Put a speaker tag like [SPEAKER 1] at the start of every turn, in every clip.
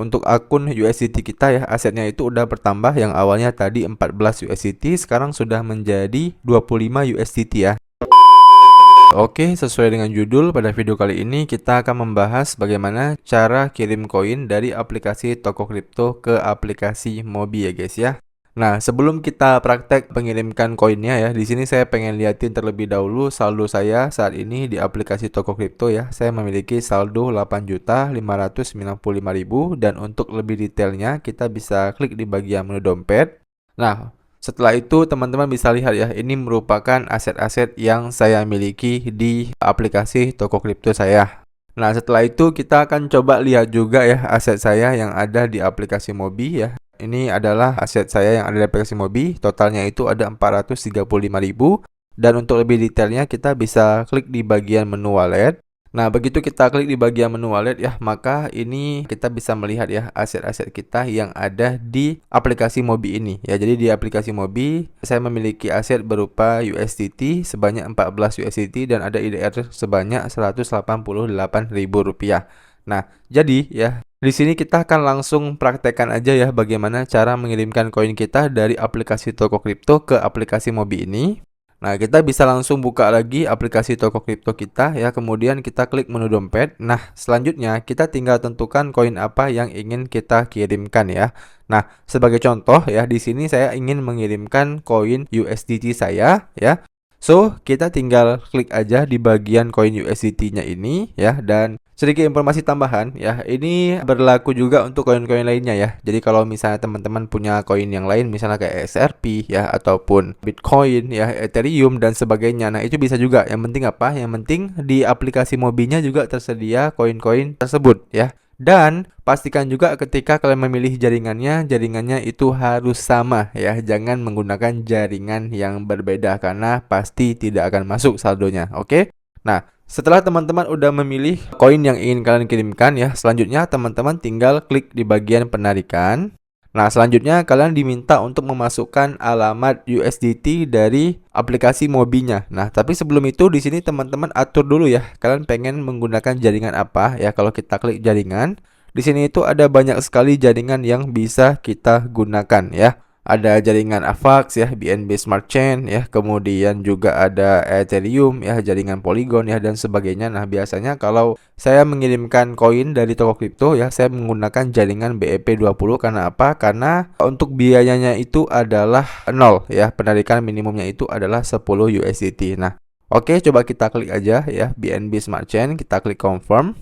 [SPEAKER 1] untuk akun USDT kita ya, asetnya itu udah bertambah, yang awalnya tadi 14 USDT sekarang sudah menjadi 25 USDT ya. Oke, sesuai dengan judul, pada video kali ini kita akan membahas bagaimana cara kirim koin dari aplikasi toko kripto ke aplikasi Mobi ya guys ya. Nah, sebelum kita praktek mengirimkan koinnya ya, di sini saya pengen liatin terlebih dahulu saldo saya saat ini di aplikasi toko kripto ya. Saya memiliki saldo 8.595.000 dan untuk lebih detailnya kita bisa klik di bagian menu dompet. Nah, setelah itu teman-teman bisa lihat ya, ini merupakan aset-aset yang saya miliki di aplikasi toko kripto saya. Nah, setelah itu kita akan coba lihat juga ya aset saya yang ada di aplikasi Mobi ya. Ini adalah aset saya yang ada di aplikasi Mobi, totalnya itu ada 435.000. Dan untuk lebih detailnya kita bisa klik di bagian menu wallet. Nah, begitu kita klik di bagian menu wallet ya, maka ini kita bisa melihat ya aset-aset kita yang ada di aplikasi Mobi ini ya. Jadi di aplikasi Mobi saya memiliki aset berupa USDT sebanyak 14 USDT dan ada IDR sebanyak Rp188.000. Nah, jadi ya di sini kita akan langsung praktekkan aja ya bagaimana cara mengirimkan koin kita dari aplikasi toko kripto ke aplikasi Mobi ini. Nah, kita bisa langsung buka lagi aplikasi toko kripto kita ya, kemudian kita klik menu dompet. Nah, selanjutnya kita tinggal tentukan koin apa yang ingin kita kirimkan ya. Nah, sebagai contoh ya, di sini saya ingin mengirimkan koin USDT saya ya. So, kita tinggal klik aja di bagian koin USDT-nya ini ya, dan sedikit informasi tambahan ya, ini berlaku juga untuk koin-koin lainnya ya. Jadi kalau misalnya teman-teman punya koin yang lain misalnya kayak XRP ya ataupun Bitcoin ya, Ethereum dan sebagainya. Nah, itu bisa juga. Yang penting apa? Yang penting di aplikasi Mobinya juga tersedia koin-koin tersebut ya. Dan pastikan juga ketika kalian memilih jaringannya itu harus sama ya. Jangan menggunakan jaringan yang berbeda karena pasti tidak akan masuk saldonya. Oke? Nah, setelah teman-teman udah memilih koin yang ingin kalian kirimkan ya, selanjutnya teman-teman tinggal klik di bagian penarikan. Nah, selanjutnya kalian diminta untuk memasukkan alamat USDT dari aplikasi Mobinya. Nah, tapi sebelum itu di sini teman-teman atur dulu ya. Kalian pengen menggunakan jaringan apa ya? Kalau kita klik jaringan, di sini itu ada banyak sekali jaringan yang bisa kita gunakan ya. Ada jaringan AVAX ya, BNB Smart Chain ya, kemudian juga ada Ethereum ya, jaringan Polygon ya, dan sebagainya. Nah, biasanya kalau saya mengirimkan koin dari toko kripto ya, saya menggunakan jaringan BEP20. Karena apa? Karena untuk biayanya itu adalah 0 ya, penarikan minimumnya itu adalah 10 USDT. Nah, oke, coba kita klik aja ya, BNB Smart Chain, kita klik confirm.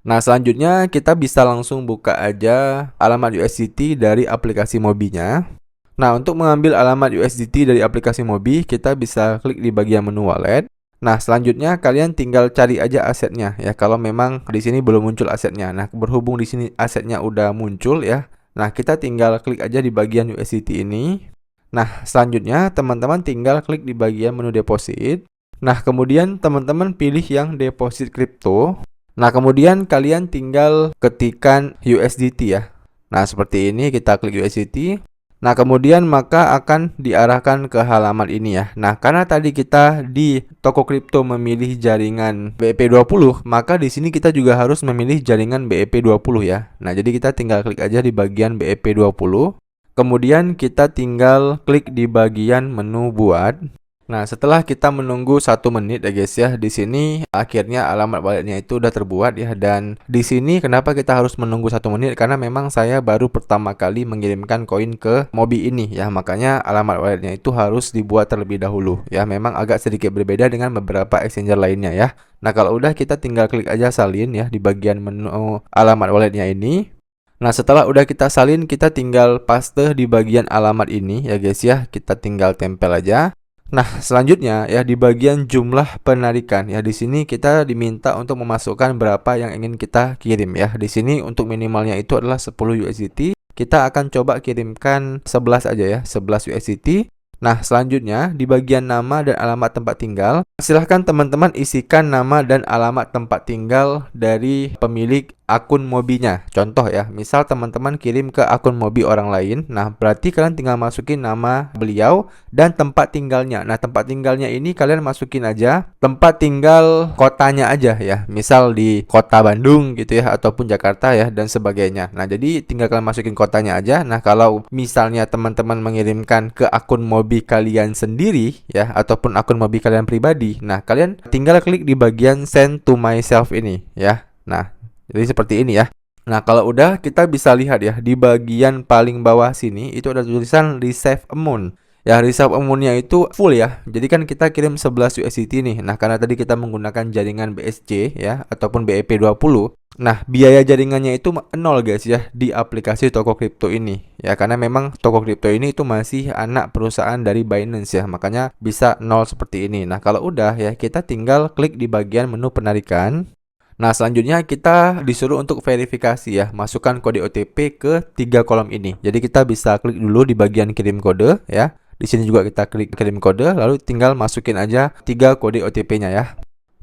[SPEAKER 1] Nah, selanjutnya kita bisa langsung buka aja alamat USDT dari aplikasi Mobinya. Nah, untuk mengambil alamat USDT dari aplikasi Mobi, kita bisa klik di bagian menu wallet. Nah, selanjutnya kalian tinggal cari aja asetnya ya. Kalau memang di sini belum muncul asetnya. Nah, berhubung di sini asetnya udah muncul ya. Nah, kita tinggal klik aja di bagian USDT ini. Nah, selanjutnya teman-teman tinggal klik di bagian menu deposit. Nah, kemudian teman-teman pilih yang deposit kripto. Nah, kemudian kalian tinggal ketikkan USDT ya. Nah, seperti ini kita klik USDT. Nah, kemudian maka akan diarahkan ke halaman ini ya. Nah, karena tadi kita di toko kripto memilih jaringan BEP20, maka di sini kita juga harus memilih jaringan BEP20 ya. Nah, jadi kita tinggal klik aja di bagian BEP20. Kemudian kita tinggal klik di bagian menu buat. Nah, setelah kita menunggu 1 menit ya guys ya, di sini akhirnya alamat walletnya itu udah terbuat ya. Dan di sini kenapa kita harus menunggu 1 menit? Karena memang saya baru pertama kali mengirimkan koin ke Mobi ini ya, makanya alamat walletnya itu harus dibuat terlebih dahulu ya. Memang agak sedikit berbeda dengan beberapa exchanger lainnya ya. Nah, kalau udah kita tinggal klik aja salin ya di bagian menu alamat walletnya ini. Nah, setelah udah kita salin, kita tinggal paste di bagian alamat ini ya guys ya. Kita tinggal tempel aja. Nah, selanjutnya ya di bagian jumlah penarikan ya, di sini kita diminta untuk memasukkan berapa yang ingin kita kirim ya. Di sini untuk minimalnya itu adalah 10 USDT. Kita akan coba kirimkan 11 aja ya, 11 USDT. Nah, selanjutnya di bagian nama dan alamat tempat tinggal, silahkan teman-teman isikan nama dan alamat tempat tinggal dari pemilik akun Mobinya. Contoh ya, misal teman-teman kirim ke akun Mobi orang lain. Nah, berarti kalian tinggal masukin nama beliau dan tempat tinggalnya. Nah, tempat tinggalnya ini kalian masukin aja tempat tinggal kotanya aja ya. Misal di kota Bandung gitu ya, ataupun Jakarta ya, dan sebagainya. Nah, jadi tinggal kalian masukin kotanya aja. Nah, kalau misalnya teman-teman mengirimkan ke akun Mobi kalian sendiri ya, ataupun akun Mobi kalian pribadi, nah kalian tinggal klik di bagian send to myself ini ya. Nah, jadi seperti ini ya. Nah, kalau udah kita bisa lihat ya di bagian paling bawah sini itu ada tulisan receive amount. Ya, receive amount-nya itu full ya. Jadi kan kita kirim 11 USDT nih. Nah, karena tadi kita menggunakan jaringan BSC ya ataupun BEP20. Nah, biaya jaringannya itu 0 guys ya di aplikasi toko kripto ini. Ya, karena memang toko kripto ini itu masih anak perusahaan dari Binance ya. Makanya bisa 0 seperti ini. Nah, kalau udah ya kita tinggal klik di bagian menu penarikan. Nah, selanjutnya kita disuruh untuk verifikasi ya, masukkan kode OTP ke 3 kolom ini. Jadi kita bisa klik dulu di bagian kirim kode ya. Di sini juga kita klik kirim kode, lalu tinggal masukin aja 3 kode OTP-nya ya.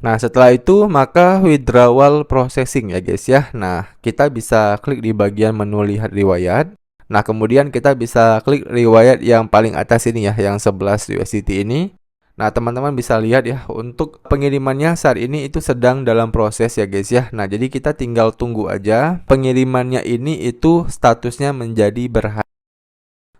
[SPEAKER 1] Nah, setelah itu maka withdrawal processing ya guys ya. Nah, kita bisa klik di bagian menu lihat riwayat. Nah, kemudian kita bisa klik riwayat yang paling atas ini ya, yang 11 USDT ini. Nah, teman-teman bisa lihat ya, untuk pengirimannya saat ini itu sedang dalam proses ya guys ya. Nah, jadi kita tinggal tunggu aja pengirimannya ini itu statusnya menjadi berhasil.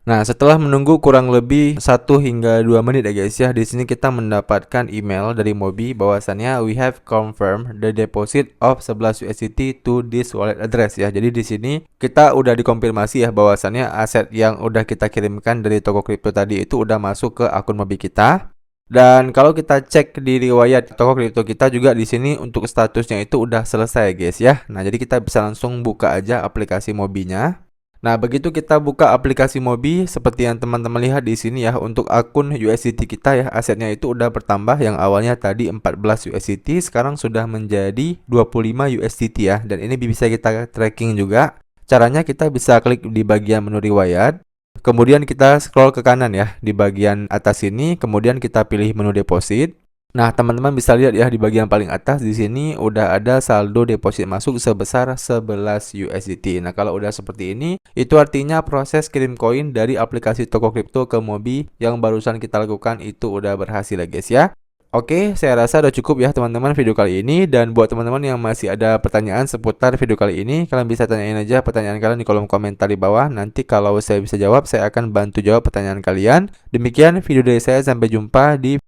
[SPEAKER 1] Nah, setelah menunggu kurang lebih 1 hingga 2 menit ya guys ya, di sini kita mendapatkan email dari Mobi bahwasannya we have confirmed the deposit of 11 USDT to this wallet address ya. Jadi di sini kita udah dikonfirmasi ya bahwasannya aset yang udah kita kirimkan dari toko kripto tadi itu udah masuk ke akun Mobi kita. Dan kalau kita cek di riwayat toko kripto kita juga di sini untuk statusnya itu udah selesai guys ya. Nah, jadi kita bisa langsung buka aja aplikasi Mobinya. Nah, begitu kita buka aplikasi Mobi seperti yang teman-teman lihat di sini ya, untuk akun USDT kita ya, asetnya itu udah bertambah, yang awalnya tadi 14 USDT sekarang sudah menjadi 25 USDT ya. Dan ini bisa kita tracking juga. Caranya kita bisa klik di bagian menu riwayat. Kemudian kita scroll ke kanan ya di bagian atas ini, kemudian kita pilih menu deposit. Nah, teman-teman bisa lihat ya di bagian paling atas di sini udah ada saldo deposit masuk sebesar 11 USDT. Nah, kalau udah seperti ini, itu artinya proses kirim koin dari aplikasi toko kripto ke Mobi yang barusan kita lakukan itu udah berhasil ya guys ya. Oke, saya rasa udah cukup ya teman-teman video kali ini. Dan buat teman-teman yang masih ada pertanyaan seputar video kali ini, kalian bisa tanyain aja pertanyaan kalian di kolom komentar di bawah. Nanti kalau saya bisa jawab, saya akan bantu jawab pertanyaan kalian. Demikian video dari saya, sampai jumpa di